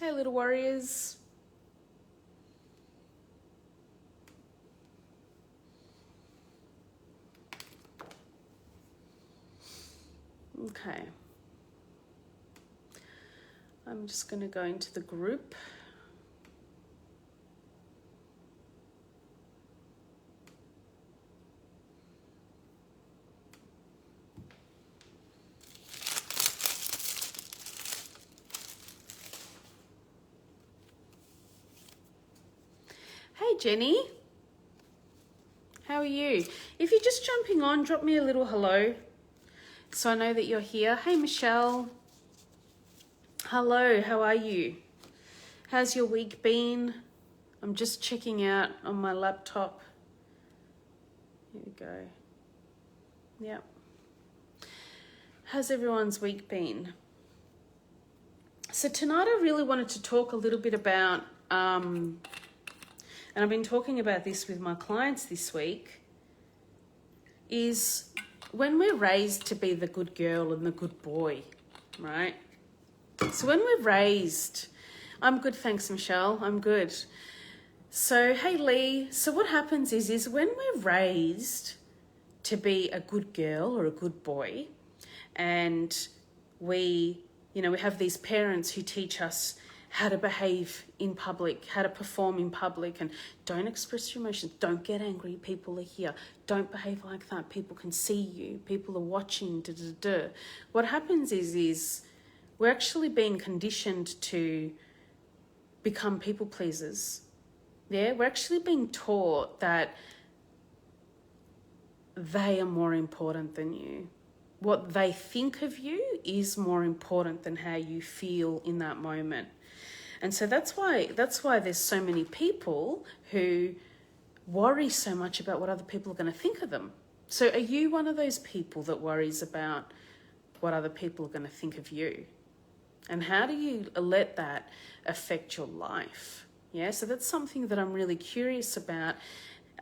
Hey, little warriors. Okay. I'm just going to go into the group. Hey, Jenny. How are you? If you're just jumping on, drop me a little hello so I know that you're here. Hey, Michelle. Hello, how are you? How's your week been? I'm just checking out on my laptop. Here we go. Yep. How's everyone's week been? So tonight I really wanted to talk a little bit about, and I've been talking about this with my clients this week, is when we're raised to be the good girl and the good boy, right? So when we're raised, I'm good, thanks, Michelle, I'm good. So, hey, Lee, so what happens is when we're raised to be a good girl or a good boy, and we have these parents who teach us how to behave in public, how to perform in public, and don't express your emotions, don't get angry, people are here, don't behave like that, people can see you, people are watching, What happens is we're actually being conditioned to become people pleasers. Yeah, we're actually being taught that they are more important than you. What they think of you is more important than how you feel in that moment. And so that's why there's so many people who worry so much about what other people are going to think of them. So are you one of those people that worries about what other people are going to think of you? And how do you let that affect your life? Yeah, so that's something that I'm really curious about.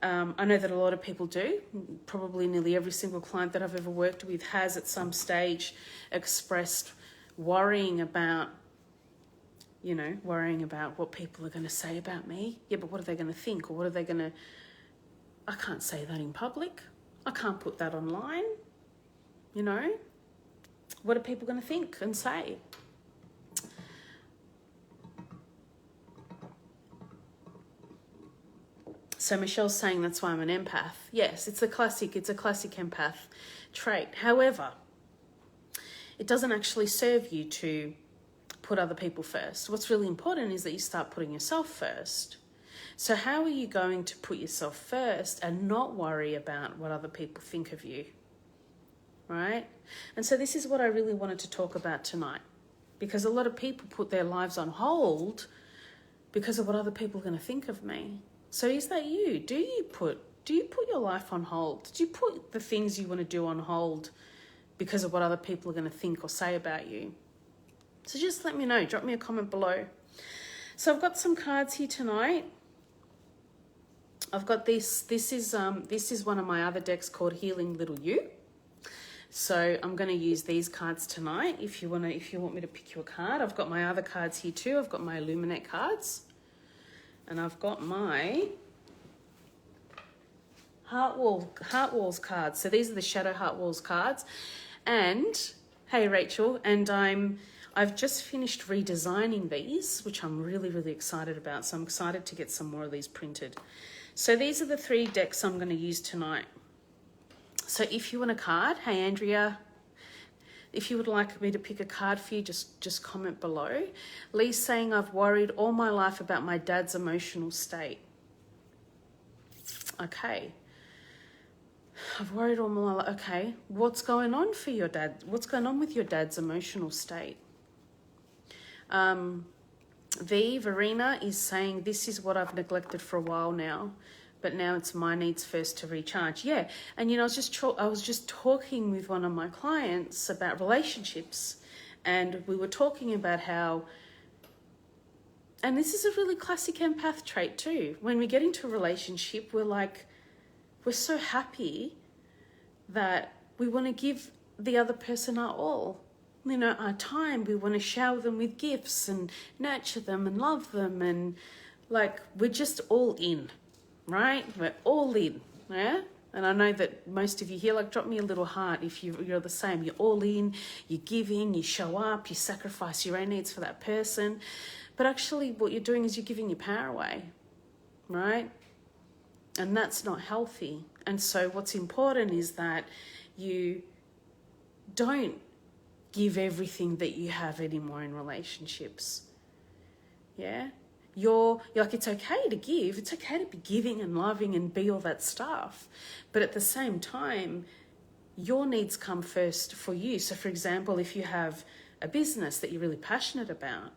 I know that a lot of people do. Probably nearly every single client that I've ever worked with has at some stage expressed worrying about what people are going to say about me. Yeah, but what are they going to think? Or what are they going to... I can't say that in public. I can't put that online. What are people going to think and say? So Michelle's saying that's why I'm an empath. Yes, it's a classic empath trait. However, it doesn't actually serve you to put other people first. What's really important is that you start putting yourself first. So how are you going to put yourself first and not worry about what other people think of you? Right? And so this is what I really wanted to talk about tonight, because a lot of people put their lives on hold because of what other people are going to think of me. So is that you? Do you put your life on hold? Do you put the things you want to do on hold because of what other people are going to think or say about you? So just let me know. Drop me a comment below. So I've got some cards here tonight. I've got this. This is one of my other decks called Healing Little You. So I'm going to use these cards tonight. If you want me to pick you a card, I've got my other cards here too. I've got my Illuminate cards. And I've got my Heart Walls cards. So these are the Shadow Heart Walls cards. And hey, Rachel, and I've just finished redesigning these, which I'm really, really excited about. So I'm excited to get some more of these printed. So these are the 3 decks I'm going to use tonight. So if you want a card, hey, Andrea, if you would like me to pick a card for you, just comment below. Lee's saying, I've worried all my life about my dad's emotional state. Okay. I've worried all my life. Okay. What's going on for your dad? What's going on with your dad's emotional state? Verena is saying, this is what I've neglected for a while now, but now it's my needs first to recharge. Yeah, and I was just talking with one of my clients about relationships, and we were talking about how, and this is a really classic empath trait too, when we get into a relationship, we're so happy that we want to give the other person our all. our time. We want to shower them with gifts and nurture them and love them, and like we're just all in, right? We're all in, yeah? And I know that most of you here, like, drop me a little heart if you're the same. You're all in, you're giving, you show up, you sacrifice your own needs for that person. But actually what you're doing is you're giving your power away, right? And that's not healthy. And so what's important is that you don't give everything that you have anymore in relationships. Yeah? You're like, it's okay to give. It's okay to be giving and loving and be all that stuff. But at the same time, your needs come first for you. So for example, if you have a business that you're really passionate about,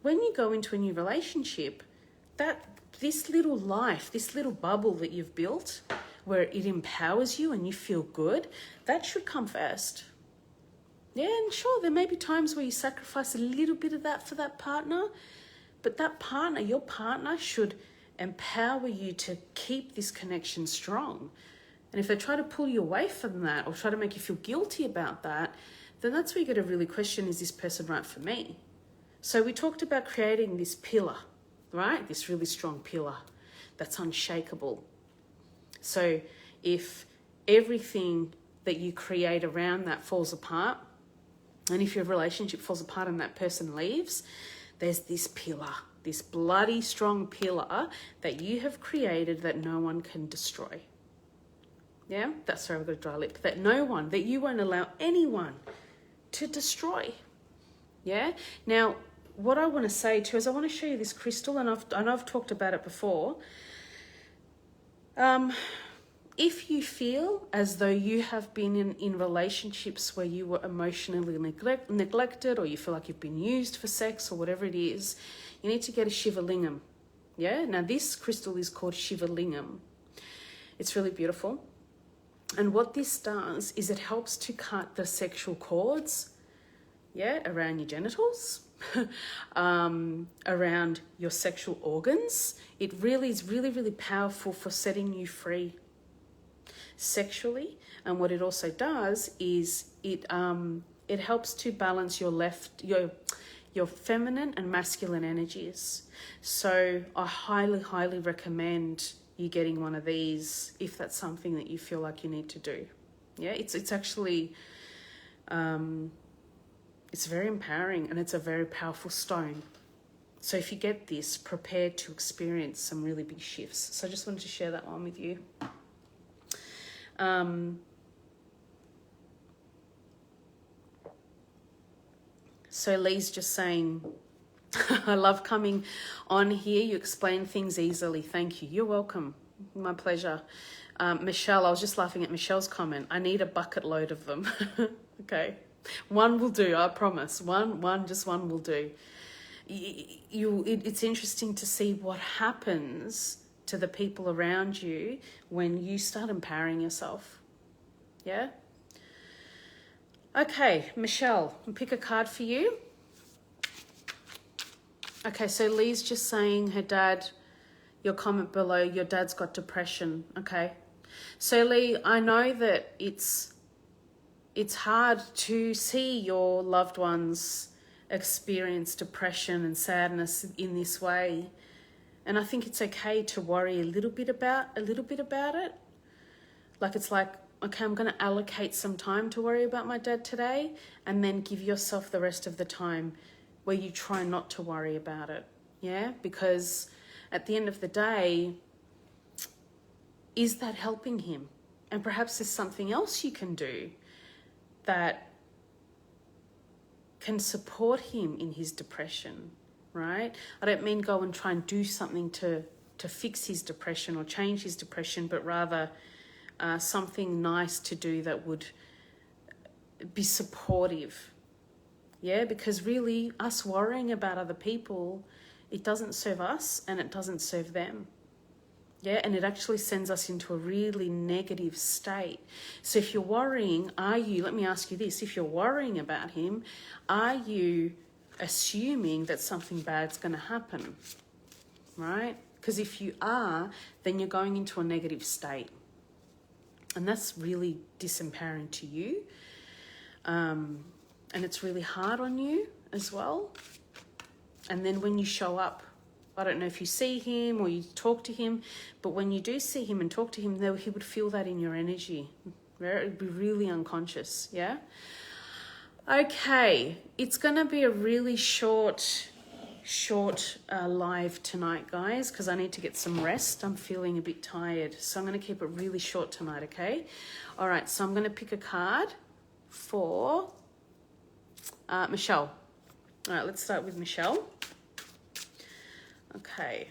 when you go into a new relationship, this little life, this little bubble that you've built where it empowers you and you feel good, that should come first. Yeah, and sure, there may be times where you sacrifice a little bit of that for that partner, but that partner, your partner, should empower you to keep this connection strong. And if they try to pull you away from that or try to make you feel guilty about that, then that's where you got to really question, is this person right for me? So we talked about creating this pillar, right? This really strong pillar that's unshakable. So if everything that you create around that falls apart, and if your relationship falls apart and that person leaves, there's this pillar, this bloody strong pillar that you have created that no one can destroy. Yeah, that's where I've got a dry lip. That you won't allow anyone to destroy. Yeah. Now, what I want to say too is I want to show you this crystal, and I've talked about it before. If you feel as though you have been in relationships where you were emotionally neglected, or you feel like you've been used for sex or whatever it is, you need to get a Shiva Lingam. Yeah. Now this crystal is called Shiva Lingam. It's really beautiful. And what this does is it helps to cut the sexual cords, yeah, around your genitals, around your sexual organs. It really is really, really powerful for setting you free sexually. And what it also does is it helps to balance your feminine and masculine energies. So I highly, highly recommend you getting one of these if that's something that you feel like you need to do. Yeah, it's actually it's very empowering, and it's a very powerful stone. So if you get this, prepare to experience some really big shifts. So I just wanted to share that one with you. So Lee's just saying, I love coming on here. You explain things easily. Thank you. You're welcome. My pleasure. Michelle, I was just laughing at Michelle's comment. I need a bucket load of them. Okay. One will do, I promise. One will do. It's interesting to see what happens to the people around you when you start empowering yourself. Yeah? Okay, Michelle, I'll pick a card for you. Okay, so Lee's just saying her dad, your comment below, your dad's got depression. Okay. So Lee, I know that it's hard to see your loved ones experience depression and sadness in this way. And I think it's okay to worry a little bit about it. Like, it's like, okay, I'm going to allocate some time to worry about my dad today, and then give yourself the rest of the time where you try not to worry about it. Yeah? Because at the end of the day, is that helping him? And perhaps there's something else you can do that can support him in his depression, right? I don't mean go and try and do something to fix his depression or change his depression, but rather something nice to do that would be supportive. Yeah, because really us worrying about other people, it doesn't serve us and it doesn't serve them. Yeah, and it actually sends us into a really negative state. So if you're worrying, let me ask you this, if you're worrying about him, are you assuming that something bad's going to happen, right? Because if you are, then you're going into a negative state. And that's really disempowering to you. and it's really hard on you as well. And then when you show up, I don't know if you see him or you talk to him, but when you do see him and talk to him, though, he would feel that in your energy. It would be really unconscious, yeah? Okay, it's going to be a really short live tonight, guys, because I need to get some rest. I'm feeling a bit tired, so I'm going to keep it really short tonight, okay? All right, so I'm going to pick a card for Michelle. All right, let's start with Michelle. Okay.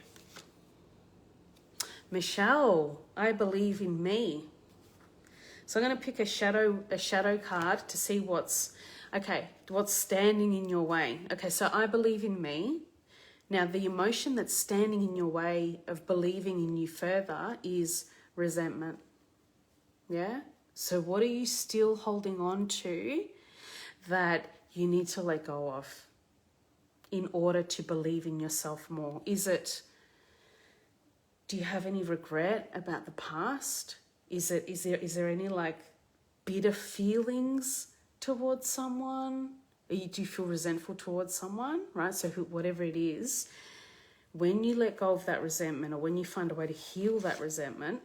Michelle, I believe in me. So I'm going to pick a shadow card to see what's standing in your way. Okay, so I believe in me. Now, the emotion that's standing in your way of believing in you further is resentment. Yeah? So what are you still holding on to that you need to let go of in order to believe in yourself more? Do you have any regret about the past? Is there any like bitter feelings towards someone? Do you feel resentful towards someone, right? So whatever it is, when you let go of that resentment, or when you find a way to heal that resentment,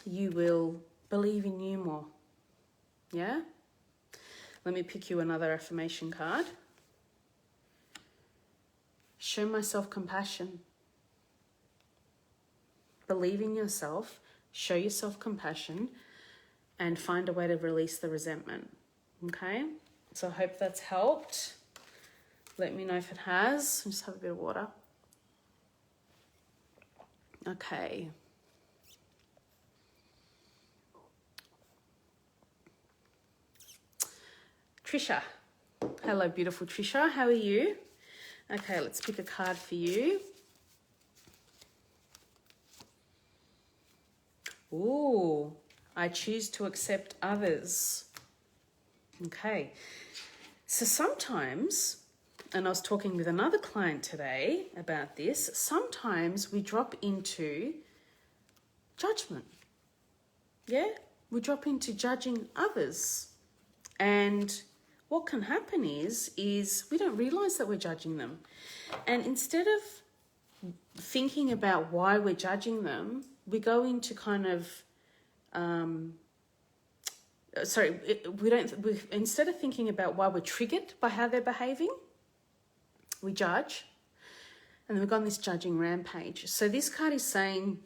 you will believe in you more. Yeah? Let me pick you another affirmation card. Show myself compassion. Believe in yourself, show yourself compassion, and find a way to release the resentment. Okay? So I hope that's helped. Let me know if it has. Just have a bit of water. Okay. Trisha. Hello, beautiful Trisha. How are you? Okay, let's pick a card for you. Ooh, I choose to accept others. Okay. So sometimes, and I was talking with another client today about this, sometimes we drop into judgment. Yeah? We drop into judging others. And what can happen is we don't realize that we're judging them. And instead of thinking about why we're judging them, we go into kind of, instead of thinking about why we're triggered by how they're behaving, we judge. And then we've got on this judging rampage. So this card is saying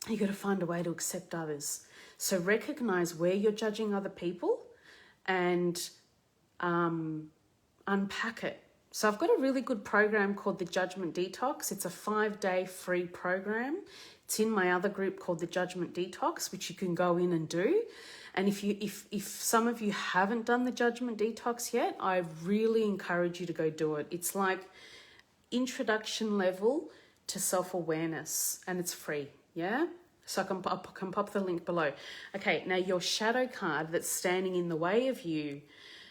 you got to find a way to accept others. So recognize where you're judging other people and unpack it. So I've got a really good program called the Judgment Detox. It's a 5-day free program. It's in my other group called the Judgment Detox, which you can go in and do. And if some of you haven't done the Judgment Detox yet, I really encourage you to go do it. It's like introduction level to self-awareness, and it's free, yeah? So I can pop the link below. Okay, now your shadow card that's standing in the way of you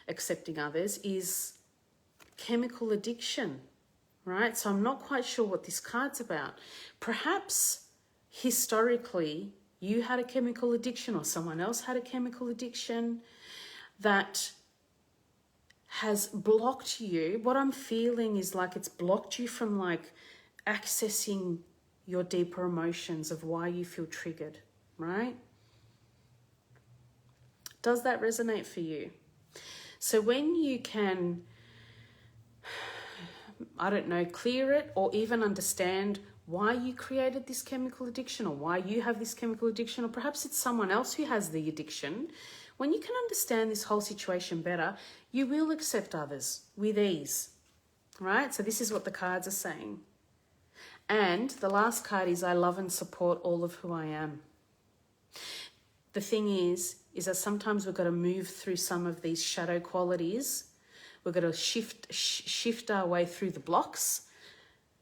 accepting others is chemical addiction, right? So I'm not quite sure what this card's about. Perhaps historically you had a chemical addiction or someone else had a chemical addiction that has blocked you. What I'm feeling is like it's blocked you from like accessing your deeper emotions of why you feel triggered, right? Does that resonate for you? So when you can, I don't know, clear it or even understand why you created this chemical addiction or why you have this chemical addiction, or perhaps it's someone else who has the addiction, when you can understand this whole situation better, you will accept others with ease, right? So this is what the cards are saying. And the last card is I love and support all of who I am. The thing is that sometimes we've got to move through some of these shadow qualities. We've got to shift our way through the blocks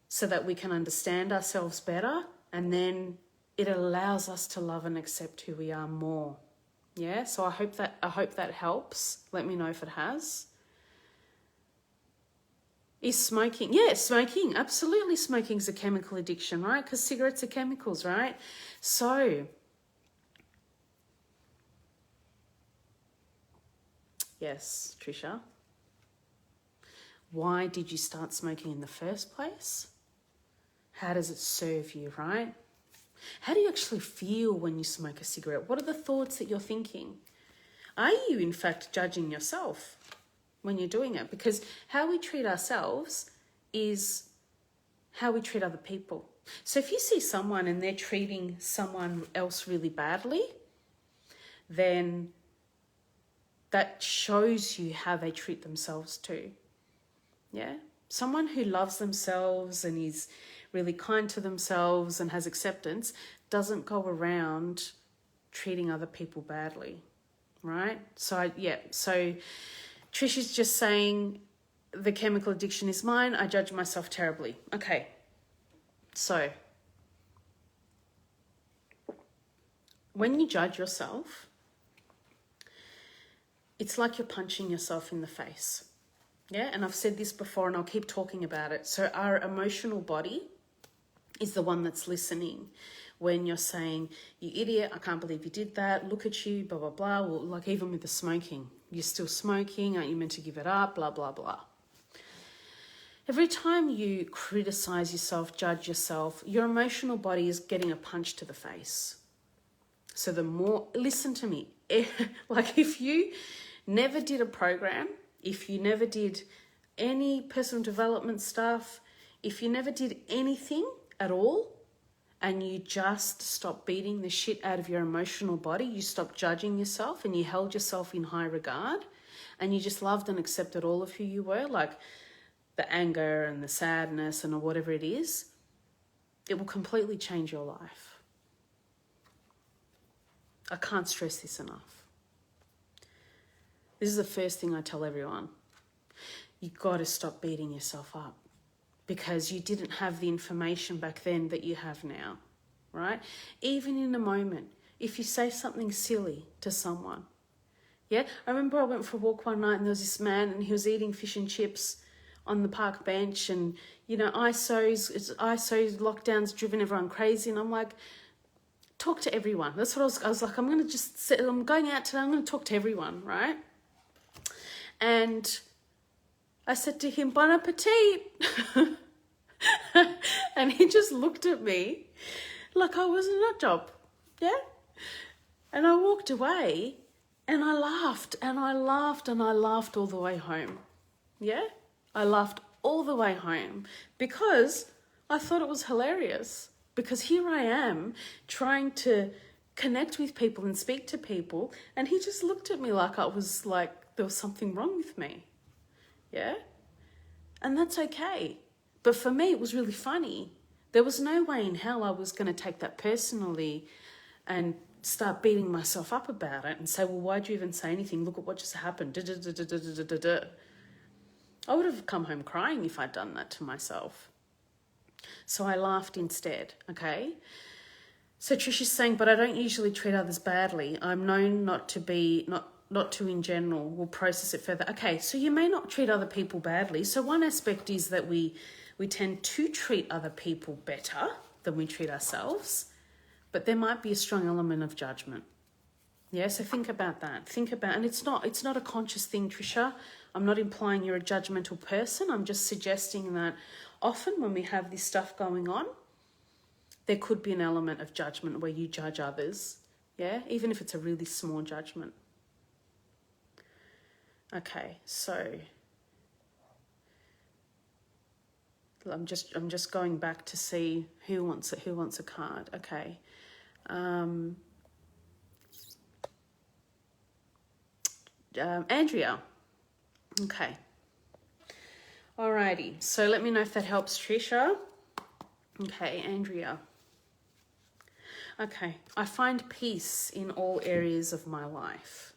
so that we can understand ourselves better, and then it allows us to love and accept who we are more. Yeah, so I hope that helps. Let me know if it has. Is smoking? Yeah, smoking. Absolutely, smoking is a chemical addiction, right? Because cigarettes are chemicals, right? So Yes, Trisha. Why did you start smoking in the first place? How does it serve you, right? How do you actually feel when you smoke a cigarette? What are the thoughts that you're thinking? Are you, in fact, judging yourself when you're doing it? Because how we treat ourselves is how we treat other people. So if you see someone and they're treating someone else really badly, then that shows you how they treat themselves too. Yeah? Someone who loves themselves and is really kind to themselves and has acceptance doesn't go around treating other people badly, right? So Trish is just saying the chemical addiction is mine. I judge myself terribly. Okay, so when you judge yourself, it's like you're punching yourself in the face. Yeah, and I've said this before and I'll keep talking about it. So our emotional body is the one that's listening when you're saying, you idiot, I can't believe you did that, look at you, blah, blah, blah. Well, like even with the smoking, you're still smoking, aren't you meant to give it up, blah, blah, blah. Every time you criticize yourself, judge yourself, your emotional body is getting a punch to the face. So the more, listen to me, like if you never did a program, if you never did any personal development stuff, if you never did anything at all, and you just stopped beating the shit out of your emotional body, you stopped judging yourself and you held yourself in high regard, and you just loved and accepted all of who you were, like the anger and the sadness and whatever it is, it will completely change your life. I can't stress this enough. This is the first thing I tell everyone. You got to stop beating yourself up because you didn't have the information back then that you have now, right? Even in a moment, if you say something silly to someone. Yeah, I remember I went for a walk one night and there was this man and he was eating fish and chips on the park bench, and you know, ISO lockdown's driven everyone crazy, and I'm like, talk to everyone. That's what I was like, I'm going out today, I'm going to talk to everyone, right? And I said to him, bon appetit. And he just looked at me like I was a nut job. Yeah? And I walked away and I laughed and I laughed and I laughed all the way home. Yeah? I laughed all the way home because I thought it was hilarious. Because here I am trying to connect with people and speak to people, and he just looked at me like I was like there was something wrong with me. Yeah? And that's okay. But for me, it was really funny. There was no way in hell I was going to take that personally and start beating myself up about it and say, well, why'd you even say anything? Look at what just happened. I would have come home crying if I'd done that to myself. So I laughed instead, okay? So Trish is saying, but I don't usually treat others badly. I'm known not to in general. We'll process it further. Okay, so you may not treat other people badly. So one aspect is that we tend to treat other people better than we treat ourselves, but there might be a strong element of judgment. Yeah, so think about that. And it's not a conscious thing, Trisha. I'm not implying you're a judgmental person. I'm just suggesting that often when we have this stuff going on, there could be an element of judgment where you judge others. Yeah, even if it's a really small judgment. Okay, so I'm just going back to see who wants a card. Okay. Andrea. Okay. Alrighty. So let me know if that helps, Trisha. Okay, Andrea. Okay. I find peace in all areas of my life.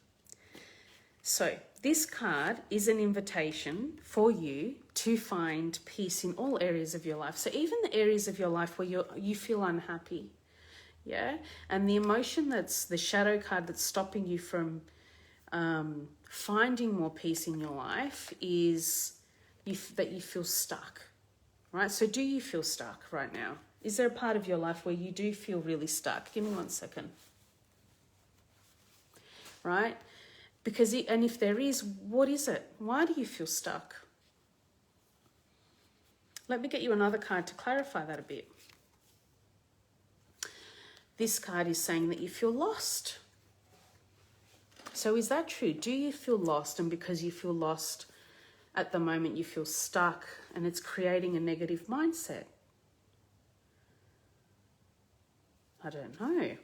So this card is an invitation for you to find peace in all areas of your life. So even the areas of your life where you feel unhappy, yeah? And the emotion that's the shadow card that's stopping you from finding more peace in your life is that you feel stuck, right? So do you feel stuck right now? Is there a part of your life where you do feel really stuck? Give me 1 second. Right? And if there is, what is it? Why do you feel stuck? Let me get you another card to clarify that a bit. This card is saying that you feel lost. So is that true? Do you feel lost? And because you feel lost at the moment, you feel stuck and it's creating a negative mindset? I don't know. I'm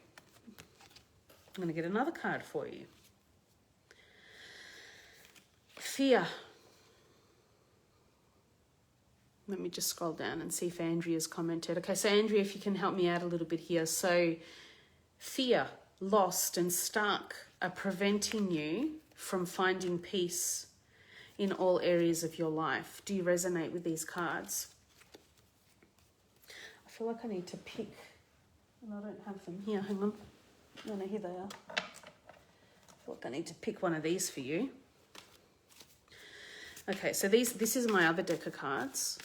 going to get another card for you. Fear. Let me just scroll down and see if Andrea's commented. Okay, so Andrea, if you can help me out a little bit here. So fear, lost and stuck are preventing you from finding peace in all areas of your life. Do you resonate with these cards? I feel like I need to pick, and I don't have them here. Hang on. No, here they are. I feel like I need to pick one of these for you. Okay, so this is my other deck of cards.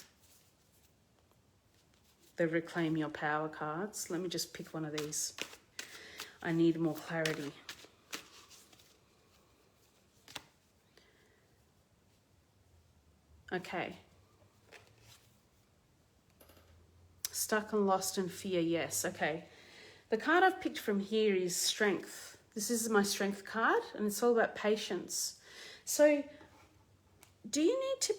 The Reclaim Your Power cards. Let me just pick one of these. I need more clarity. Okay. Stuck and lost and fear, yes. Okay. The card I've picked from here is Strength. This is my Strength card, and it's all about patience. So, do you need to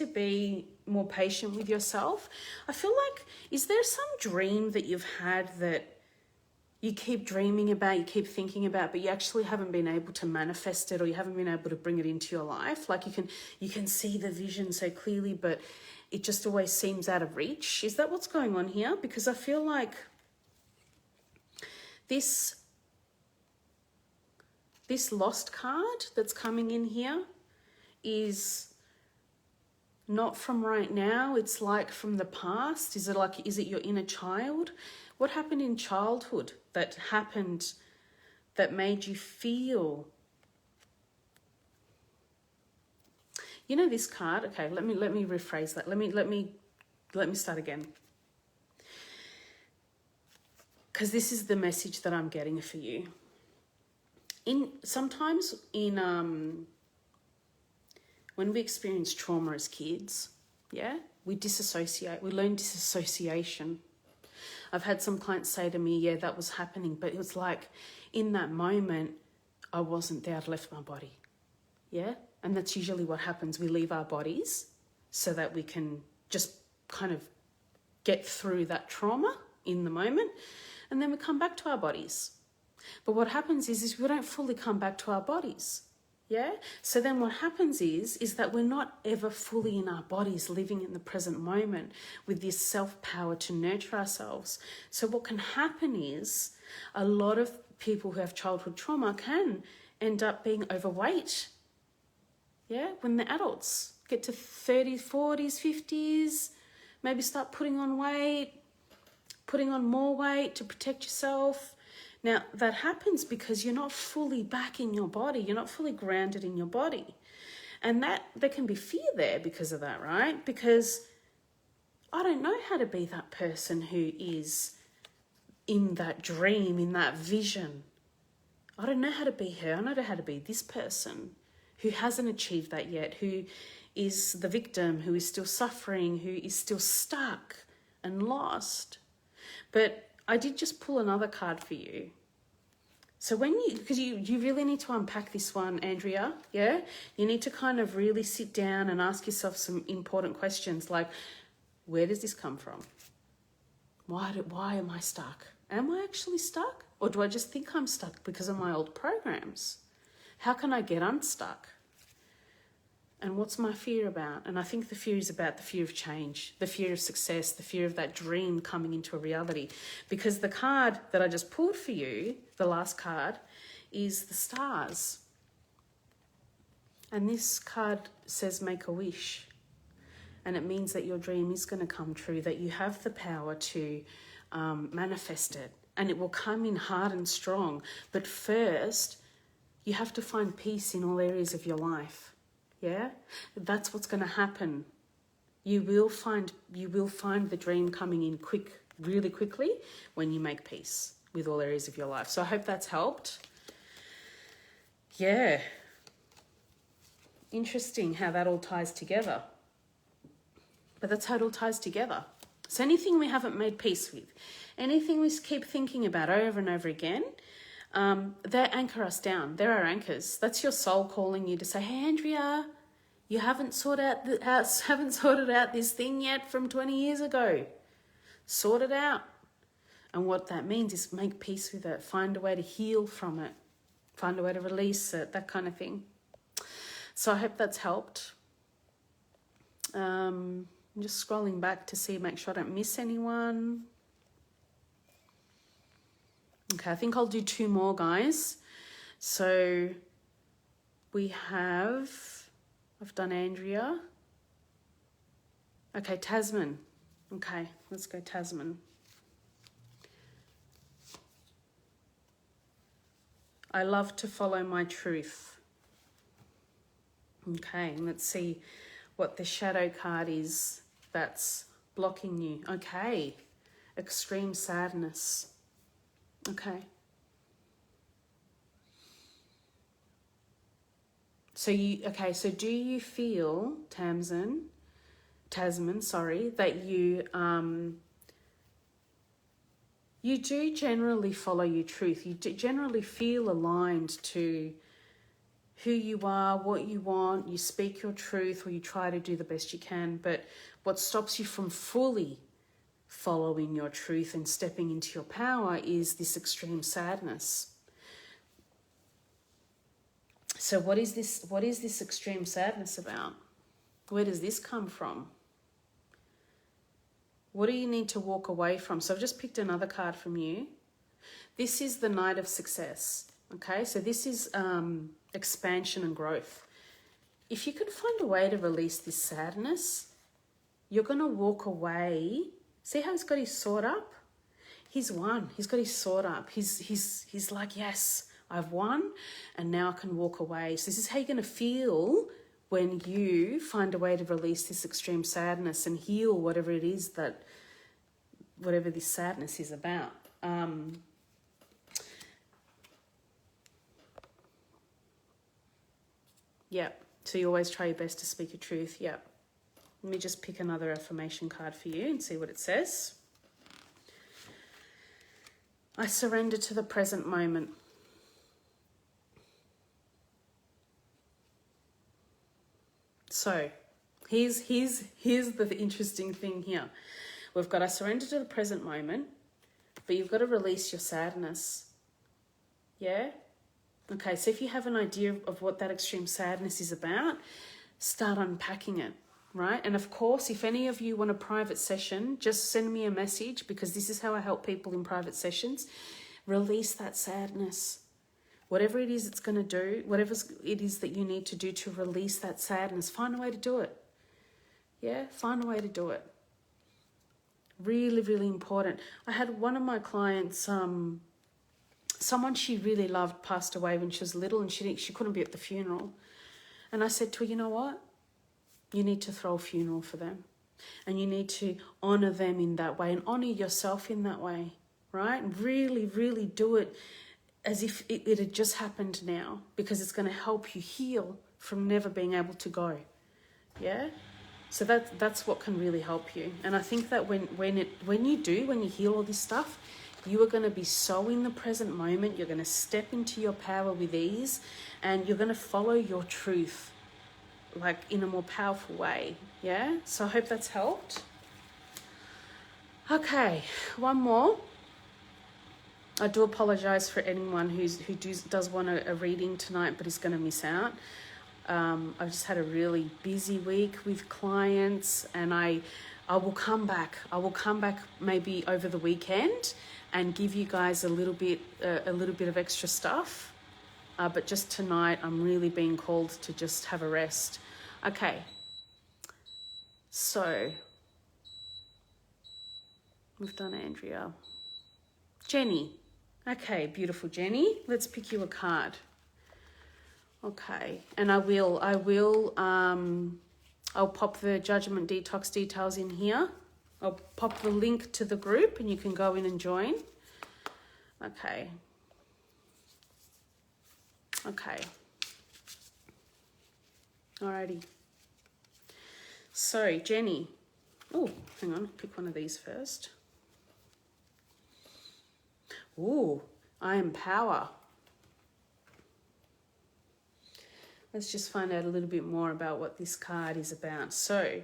be more patient with yourself? I feel like, is there some dream that you've had that you keep dreaming about, you keep thinking about, but you actually haven't been able to manifest it, or you haven't been able to bring it into your life? Like you can see the vision so clearly, but it just always seems out of reach. Is that what's going on here? Because I feel like this lost card that's coming in here is not from right now. It's like from the past. Is it your inner child? What happened in childhood that made you feel? You know this card? Okay, let me rephrase that. Let me start again. Because this is the message that I'm getting for you. Sometimes when we experience trauma as kids, we disassociate. We learn disassociation. I've had some clients say to me, that was happening, but it was like in that moment, I wasn't there. I'd left my body. And that's usually what happens. We leave our bodies so that we can just kind of get through that trauma in the moment, and then we come back to our bodies. But what happens is we don't fully come back to our bodies. So then what happens is that we're not ever fully in our bodies, living in the present moment with this self-power to nurture ourselves. So what can happen is a lot of people who have childhood trauma can end up being overweight. When they're adults, get to 30s, 40s, 50s, maybe start putting on weight, putting on more weight to protect yourself. Now, that happens because you're not fully back in your body. You're not fully grounded in your body. And there can be fear there because of that, right? Because I don't know how to be that person who is in that dream, in that vision. I don't know how to be her. I don't know how to be this person who hasn't achieved that yet, who is the victim, who is still suffering, who is still stuck and lost. But I did just pull another card for you. So because you really need to unpack this one, Andrea, You need to kind of really sit down and ask yourself some important questions like, where does this come from? Why am I stuck? Am I actually stuck? Or do I just think I'm stuck because of my old programs? How can I get unstuck? And what's my fear about? And I think the fear is about the fear of change, the fear of success, the fear of that dream coming into a reality. Because the card that I just pulled for you, the last card, is the stars. And this card says make a wish. And it means that your dream is going to come true, that you have the power to manifest it. And it will come in hard and strong. But first, you have to find peace in all areas of your life. That's what's going to happen. You will find the dream coming in really quickly when you make peace. with all areas of your life. So I hope that's helped. Yeah. Interesting how that all ties together. But that's how it all ties together. So anything we haven't made peace with, anything we keep thinking about over and over again, they anchor us down. They're our anchors. That's your soul calling you to say, hey, Andrea, you haven't sorted out this thing yet from 20 years ago. Sort it out. And what that means is make peace with it. Find a way to heal from it. Find a way to release it. That kind of thing. So I hope that's helped. I'm just scrolling back to make sure I don't miss anyone. Okay, I think I'll do 2 more, guys. So I've done Andrea. Okay, Tasman. Okay, let's go Tasman. I love to follow my truth. Okay, let's see what the shadow card is that's blocking you. Okay, extreme sadness. Okay. So do you feel, Tasman, that you do generally follow your truth. You do generally feel aligned to who you are, what you want. You speak your truth, or you try to do the best you can. But what stops you from fully following your truth and stepping into your power is this extreme sadness. So what is this extreme sadness about? Where does this come from? What do you need to walk away from? So I've just picked another card from you. This is the Knight of Success. Okay, so this is expansion and growth. If you can find a way to release this sadness, you're going to walk away. See how he's got his sword up? He's won. He's got his sword up. He's like, yes, I've won, and now I can walk away. So this is how you're going to feel when you find a way to release this extreme sadness and heal whatever it is whatever this sadness is about. Yeah, so you always try your best to speak your truth. Yeah. Let me just pick another affirmation card for you and see what it says. I surrender to the present moment. So here's the interesting thing here. We've got I surrender to the present moment, but you've got to release your sadness. Yeah? Okay, so if you have an idea of what that extreme sadness is about, start unpacking it, right? And of course, if any of you want a private session, just send me a message, because this is how I help people in private sessions. Release that sadness. Whatever it is it's going to do, whatever it is that you need to do to release that sadness, find a way to do it. Yeah, find a way to do it. Really, really important. I had one of my clients, someone she really loved passed away when she was little, and she couldn't be at the funeral. And I said to her, you know what? You need to throw a funeral for them. And you need to honour them in that way and honour yourself in that way, right? And really, really do it as if it had just happened now, because it's going to help you heal from never being able to go. Yeah? So that's what can really help you. And I think that when you heal all this stuff, you are going to be so in the present moment. You're going to step into your power with ease, and you're going to follow your truth, like in a more powerful way. Yeah? So I hope that's helped. Okay, one more. I do apologise for anyone who does want a reading tonight but is going to miss out. I've just had a really busy week with clients, and I will come back. I will come back maybe over the weekend and give you guys a little bit of extra stuff. But just tonight, I'm really being called to just have a rest. Okay. So we've done Andrea. Jenny. Okay, beautiful Jenny. Let's pick you a card. Okay, and I'll pop the Judgment Detox details in here. I'll pop the link to the group and you can go in and join. Okay. Okay. Alrighty. So, Jenny. Oh, hang on. Pick one of these first. Ooh, I am power. Let's just find out a little bit more about what this card is about. So,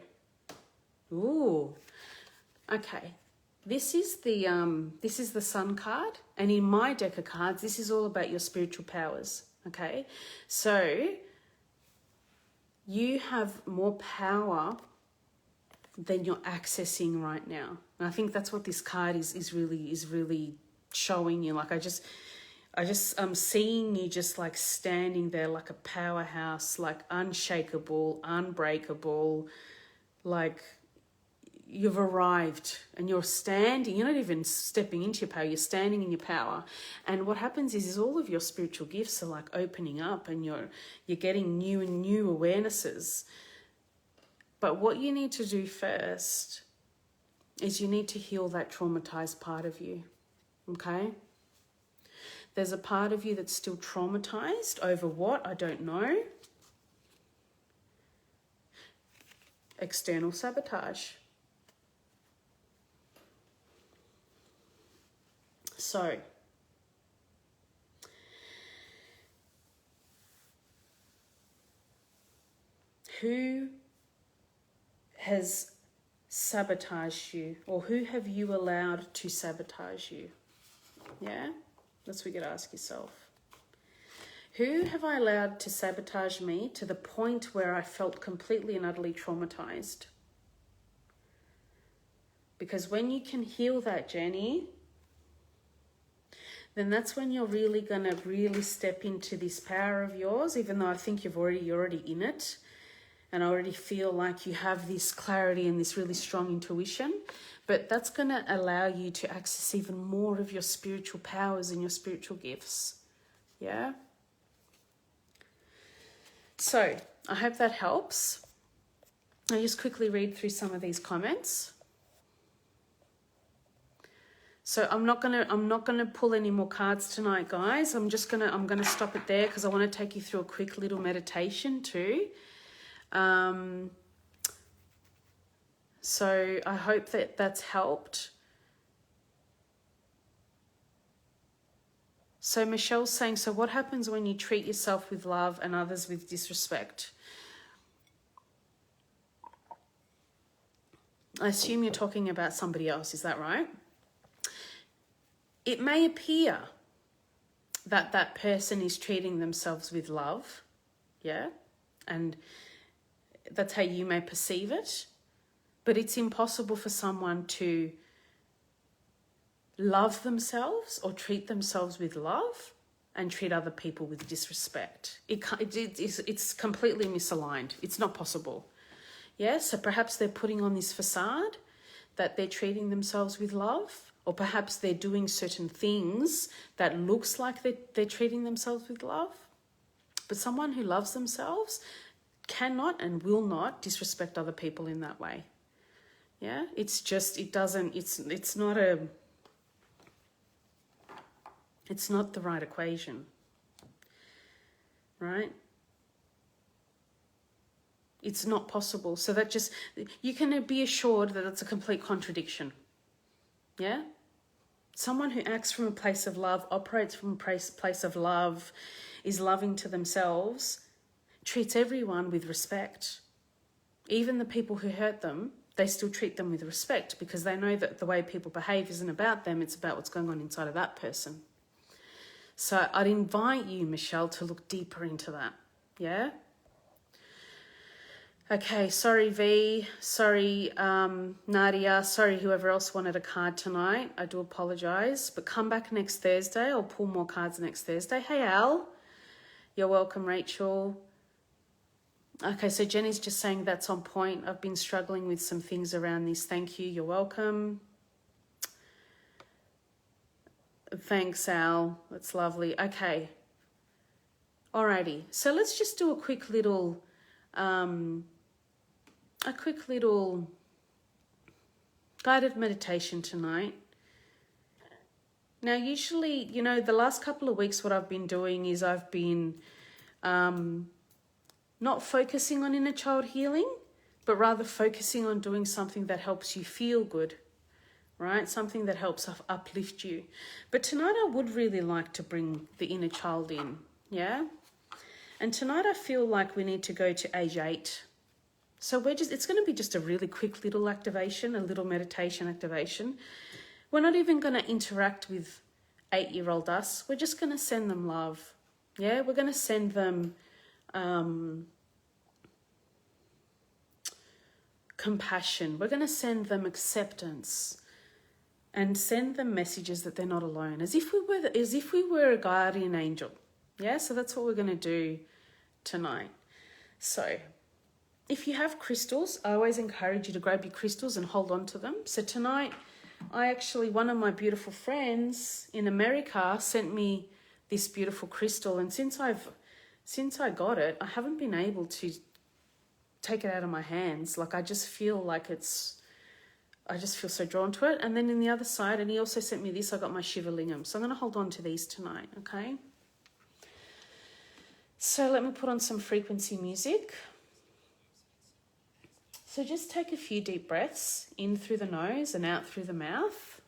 ooh, okay. This is the Sun card, and in my deck of cards, this is all about your spiritual powers. Okay, so you have more power than you're accessing right now, and I think that's what this card is really showing you. Like I'm seeing you just like standing there like a powerhouse, like unshakable, unbreakable, like you've arrived and you're standing. You're not even stepping into your power, you're standing in your power. And what happens is all of your spiritual gifts are like opening up, and you're getting new awarenesses. But what you need to do first is you need to heal that traumatized part of you. Okay? There's a part of you that's still traumatized over what? I don't know. External sabotage. So, who has sabotaged you, or who have you allowed to sabotage you? Yeah? That's what you got to ask yourself. Who have I allowed to sabotage me to the point where I felt completely and utterly traumatized? Because when you can heal that, Jenny, then that's when you're really going to really step into this power of yours, even though I think you're already in it. And I already feel like you have this clarity and this really strong intuition. But that's going to allow you to access even more of your spiritual powers and your spiritual gifts. Yeah? So, I hope that helps. I'll just quickly read through some of these comments. So I'm not gonna pull any more cards tonight, guys. I'm gonna stop it there because I want to take you through a quick little meditation too. So I hope that that's helped. So Michelle's saying, so what happens when you treat yourself with love and others with disrespect? I assume you're talking about somebody else, is that right? It may appear that that person is treating themselves with love, yeah? And that's how you may perceive it. But it's impossible for someone to love themselves or treat themselves with love and treat other people with disrespect. It's completely misaligned. It's not possible. Yeah, so perhaps they're putting on this facade that they're treating themselves with love, or perhaps they're doing certain things that looks like they're treating themselves with love. But someone who loves themselves cannot and will not disrespect other people in that way. Yeah, it's not the right equation, right? It's not possible. So that you can be assured that it's a complete contradiction. Yeah? Someone who acts from a place of love, operates from a place of love, is loving to themselves, treats everyone with respect. Even the people who hurt them, they still treat them with respect because they know that the way people behave isn't about them, it's about what's going on inside of that person. So I'd invite you, Michelle, to look deeper into that. Yeah? Okay, sorry V, sorry Nadia, sorry whoever else wanted a card tonight. I do apologise, but come back next Thursday. I'll pull more cards next Thursday. Hey Al, you're welcome, Rachel. Okay, so Jenny's just saying that's on point. I've been struggling with some things around this. Thank you, you're welcome. Thanks, Al. That's lovely. Okay. Alrighty. So let's just do a quick little guided meditation tonight. Now, usually, you know, the last couple of weeks, what I've been doing is I've been not focusing on inner child healing, but rather focusing on doing something that helps you feel good, right? Something that helps uplift you. But tonight I would really like to bring the inner child in, yeah? And tonight I feel like we need to go to age 8. So it's going to be just a really quick little activation, a little meditation activation. We're not even going to interact with 8-year-old us. We're just going to send them love. Yeah, we're going to send them compassion. We're going to send them acceptance and send them messages that they're not alone, as if we were a guardian angel. Yeah, so that's what we're going to do tonight. So if you have crystals, I always encourage you to grab your crystals and hold on to them. So tonight, one of my beautiful friends in America sent me this beautiful crystal, and since I got it, I haven't been able to take it out of my hands. Like I just feel so drawn to it. And then in the other side, and he also sent me this, I got my Shiva Lingam. So I'm going to hold on to these tonight, okay? So let me put on some frequency music. So just take a few deep breaths in through the nose and out through the mouth.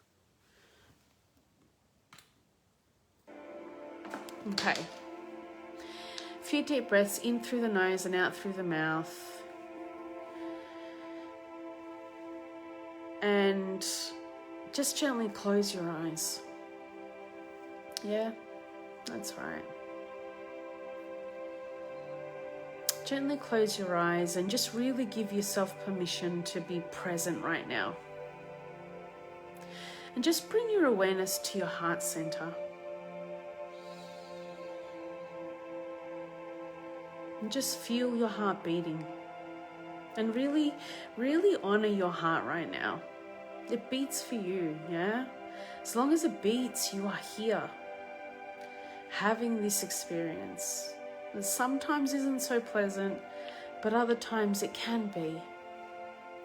Okay. A few deep breaths in through the nose and out through the mouth. And just gently close your eyes. Yeah, that's right. Gently close your eyes and just really give yourself permission to be present right now. And just bring your awareness to your heart center. And just feel your heart beating. And really, really honor your heart right now. It beats for you, yeah? As long as it beats, you are here, having this experience. It sometimes isn't so pleasant, but other times it can be,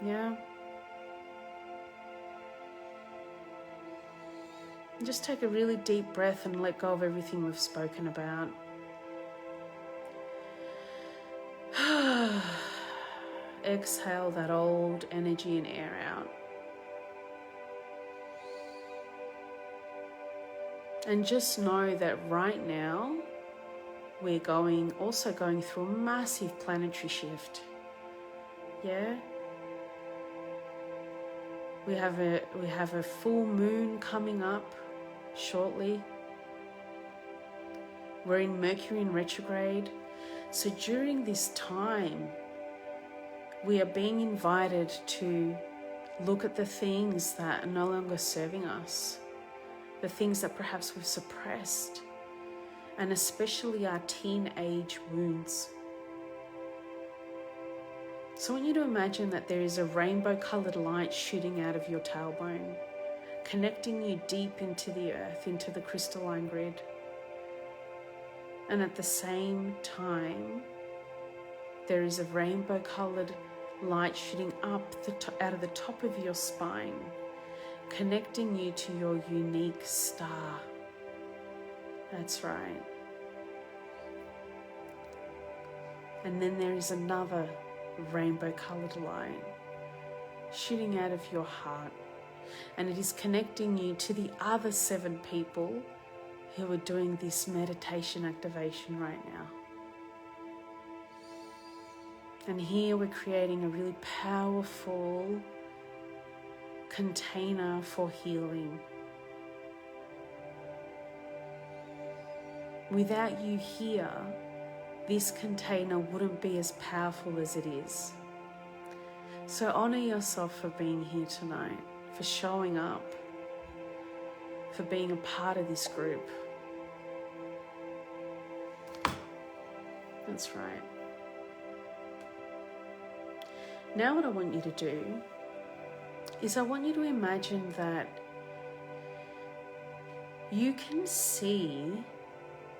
yeah? And just take a really deep breath and let go of everything we've spoken about. Exhale that old energy and air out. And just know that right now, we're also going through a massive planetary shift. Yeah? We have a full moon coming up shortly. We're in Mercury in retrograde. So during this time, we are being invited to look at the things that are no longer serving us, the things that perhaps we've suppressed, and especially our teenage wounds. So I want you to imagine that there is a rainbow-colored light shooting out of your tailbone, connecting you deep into the earth, into the crystalline grid. And at the same time, there is a rainbow-colored light shooting up out of the top of your spine, connecting you to your unique star. That's right. And then there is another rainbow-colored light shooting out of your heart, and it is connecting you to the other 7 people who are doing this meditation activation right now. And here we're creating a really powerful container for healing. Without you here, this container wouldn't be as powerful as it is. So honor yourself for being here tonight, for showing up, for being a part of this group. That's right. Now what I want you to do is I want you to imagine that you can see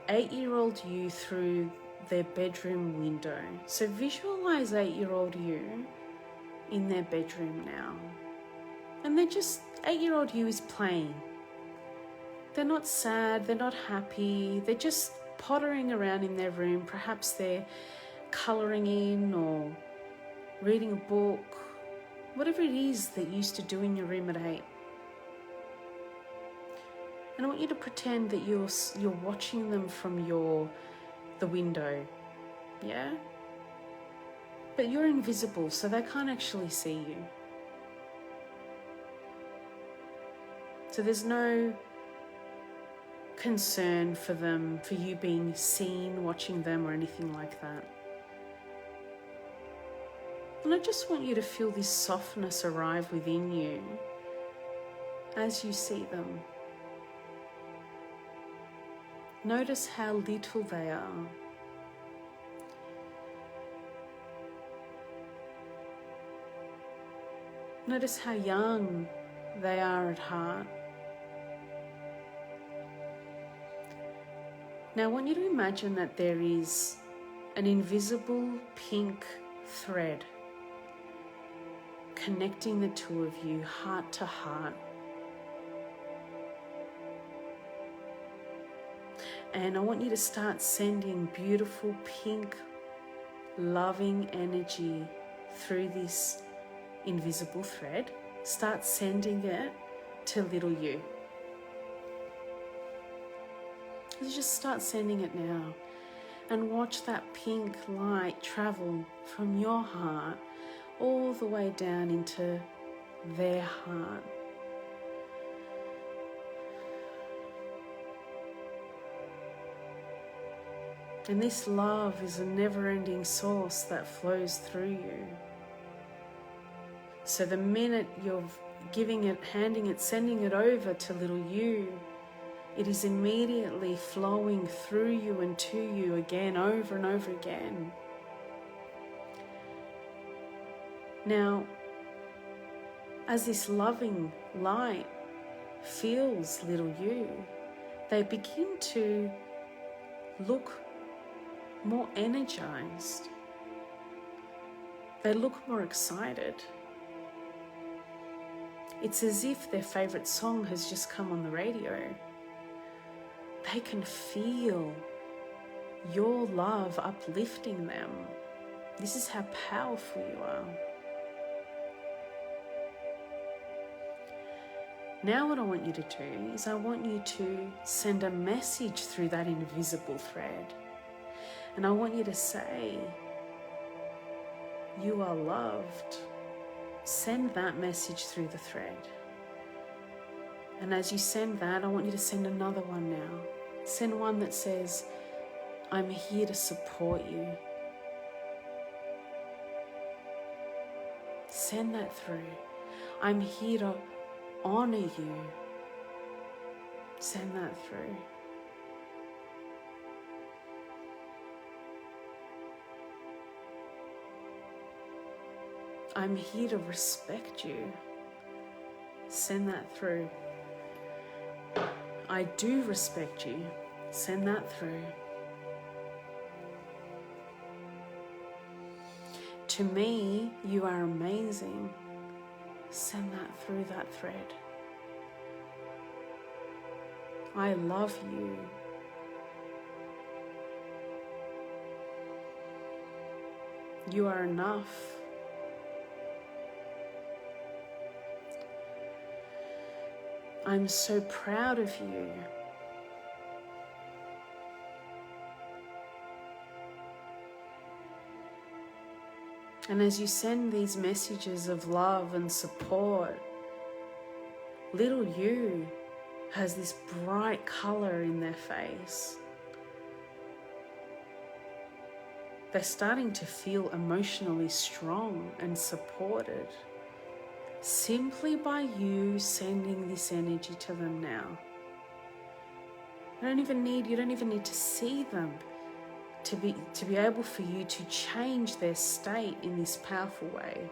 8-year-old you through their bedroom window. So visualize 8-year-old you in their bedroom now. And they're just, 8-year-old you is playing. They're not sad, they're not happy, they're just pottering around in their room. Perhaps they're colouring in or reading a book, whatever it is that you used to do in your room at 8. And I want you to pretend that you're watching them from the window, yeah? But you're invisible, so they can't actually see you. So there's no concern for them, for you being seen watching them or anything like that. And I just want you to feel this softness arrive within you as you see them. Notice how little they are. Notice how young they are at heart. Now I want you to imagine that there is an invisible pink thread connecting the two of you heart to heart. And I want you to start sending beautiful pink, loving energy through this invisible thread. Start sending it to little you. Just start sending it now. And watch that pink light travel from your heart all the way down into their heart. And this love is a never-ending source that flows through you. So the minute you're giving it, handing it, sending it over to little you, it is immediately flowing through you and to you again, over and over again. Now, as this loving light fills little you, they begin to look more energized. They look more excited. It's as if their favorite song has just come on the radio. They can feel your love uplifting them. This is how powerful you are. Now what I want you to do is I want you to send a message through that invisible thread. And I want you to say, you are loved. Send that message through the thread. And as you send that, I want you to send another one now. Send one that says, I'm here to support you. Send that through. I'm here to honor you. Send that through. I'm here to respect you. Send that through. I do respect you. Send that through. To me, you are amazing. Send that through that thread. I love you. You are enough. I'm so proud of you. And as you send these messages of love and support, little you has this bright color in their face. They're starting to feel emotionally strong and supported simply by you sending this energy to them now. You don't even need to see them to be able for you to change their state in this powerful way.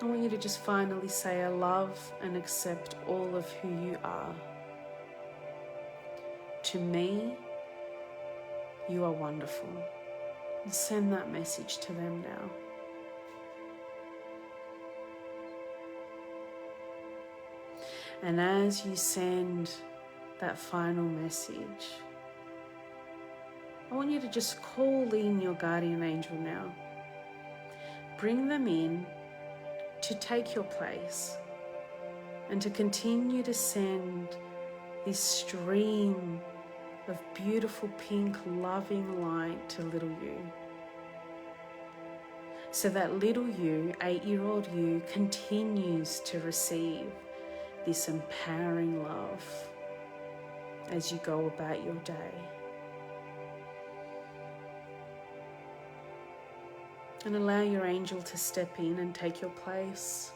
I want you to just finally say, I love and accept all of who you are. To me, you are wonderful. And send that message to them now. And as you send that final message, I want you to just call in your guardian angel now. Bring them in to take your place and to continue to send this stream of beautiful pink loving light to little you. So that little you, 8-year-old you, continues to receive this empowering love as you go about your day. And allow your angel to step in and take your place.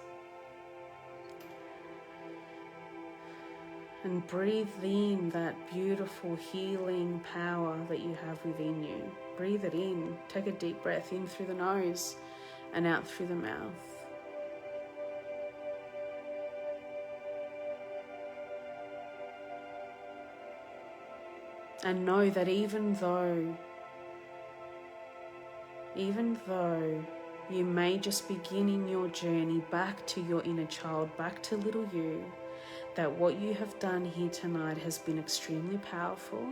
And breathe in that beautiful healing power that you have within you. Breathe it in. Take a deep breath in through the nose and out through the mouth. And know that even though you may just be beginning your journey back to your inner child, back to little you, that what you have done here tonight has been extremely powerful,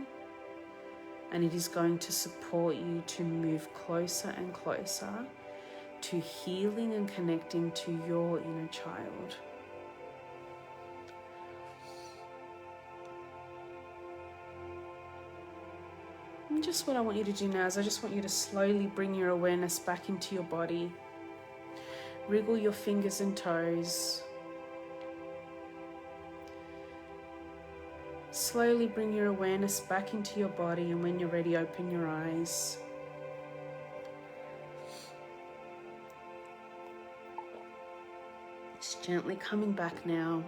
and it is going to support you to move closer and closer to healing and connecting to your inner child. And just what I want you to do now is I just want you to slowly bring your awareness back into your body. Wriggle your fingers and toes. Slowly bring your awareness back into your body, and when you're ready, open your eyes. Just gently coming back now.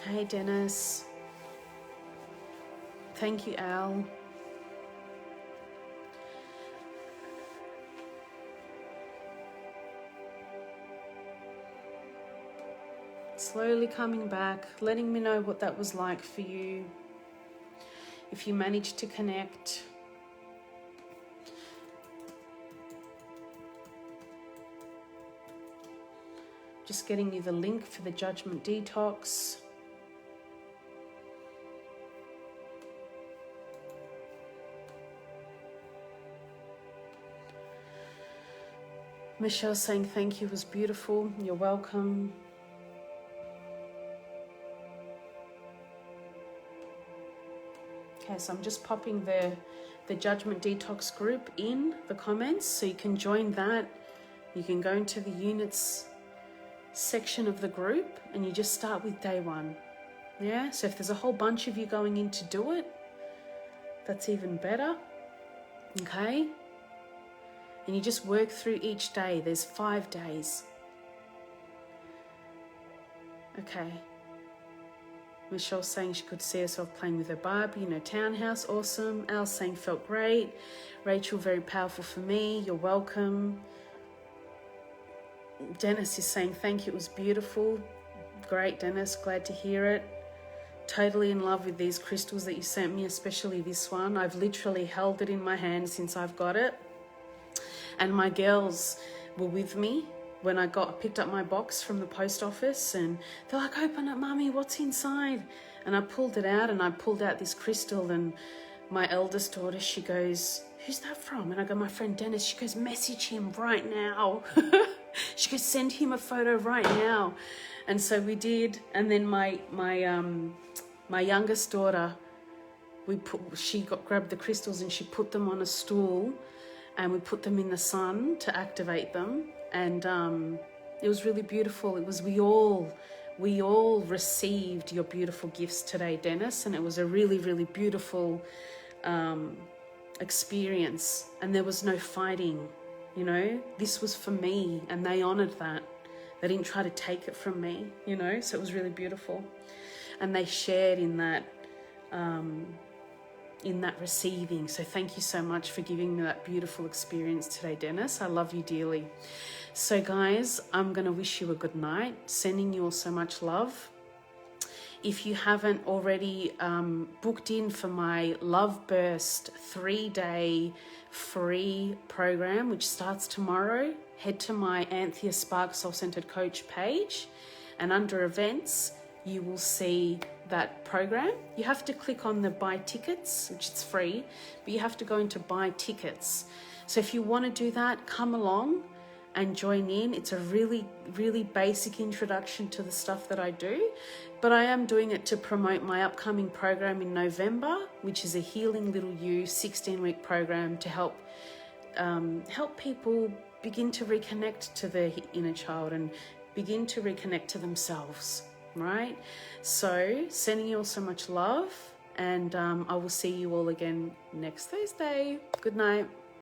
Hey, Dennis. Thank you, Al. Slowly coming back, letting me know what that was like for you. If you managed to connect. Just getting you the link for the Judgment Detox. Michelle saying thank you was beautiful. You're welcome. Okay, so I'm just popping the Judgment Detox group in the comments, so you can join that. You can go into the units section of the group and you just start with day 1. Yeah, so if there's a whole bunch of you going in to do it, that's even better. Okay, and you just work through each day. There's 5 days. Okay. Michelle's saying she could see herself playing with her Barbie in her townhouse. Awesome. Al's saying felt great. Rachel, very powerful for me. You're welcome. Dennis is saying thank you. It was beautiful. Great, Dennis. Glad to hear it. Totally in love with these crystals that you sent me, especially this one. I've literally held it in my hand since I've got it. And my girls were with me when I picked up my box from the post office, and they're like, open it, Mummy, what's inside? And I pulled it out, and I pulled out this crystal, and my eldest daughter, she goes, who's that from? And I go, my friend Dennis. She goes, message him right now. She goes, send him a photo right now. And so we did. And then my youngest daughter, grabbed the crystals and she put them on a stool, and we put them in the sun to activate them. And it was really beautiful. It was we all received your beautiful gifts today, Dennis, and it was a really, really beautiful experience. And there was no fighting, you know. This was for me, and they honored that. They didn't try to take it from me, you know. So it was really beautiful, and they shared in that receiving. So thank you so much for giving me that beautiful experience today, Dennis. I love you dearly. So guys, I'm going to wish you a good night, sending you all so much love. If you haven't already booked in for my Love Burst 3-day free program, which starts tomorrow, head to my Anthea Spark Soul-Centered Coach page, and under events, you will see that program. You have to click on the buy tickets, which is free, but you have to go into buy tickets. So if you want to do that, come along and join in. It's a really, really basic introduction to the stuff that I do, but I am doing it to promote my upcoming program in November, which is a Healing Little You 16-week program to help people begin to reconnect to their inner child and begin to reconnect to themselves, right? So sending you all so much love, and I will see you all again next Thursday. Good night.